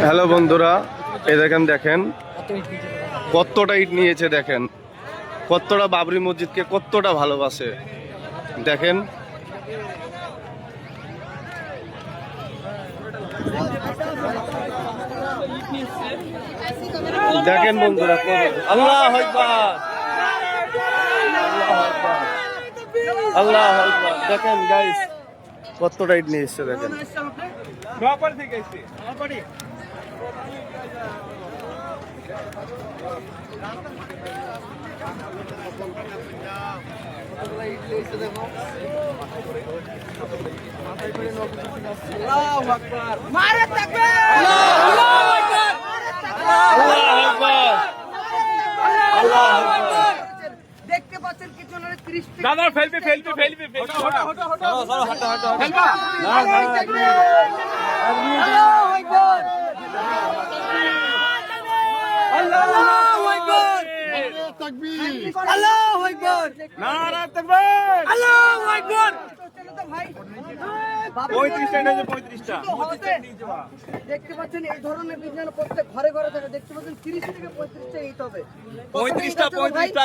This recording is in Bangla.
হ্যালো বন্ধুরা, এই দেখেন কতটা ইট নিয়েছে, দেখেন কতটা বাবরি মসজিদকে কতটা ভালোবাসে। দেখেন দেখেন বন্ধুরা, আল্লাহু আকবার, আল্লাহু আকবার। দেখেন গাইস কতটা ইট নিয়ে এসছে, দেখেন আল্লাহু আকবার, নারে তাকবীর, আল্লাহু আকবার, আল্লাহু আকবার, আল্লাহু আকবার। দেখতে পাচ্ছেন কি জনের 30 থেকে দাদা ফেলবি হটো আল্লাহু আকবার, আল্লাহু আকবার, তাকবীর, আল্লাহু আকবার, নারা তাকবীর, আল্লাহু আকবার। চলো তো ভাই 35 টা হয়েছে 35 টা দেখতে পাচ্ছেন এই ধরনের বিজ্ঞান প্রত্যেক ঘরে ঘরে থাকে। দেখতে পাচ্ছেন 30 থেকে 35টা ইট হবে। 35 টা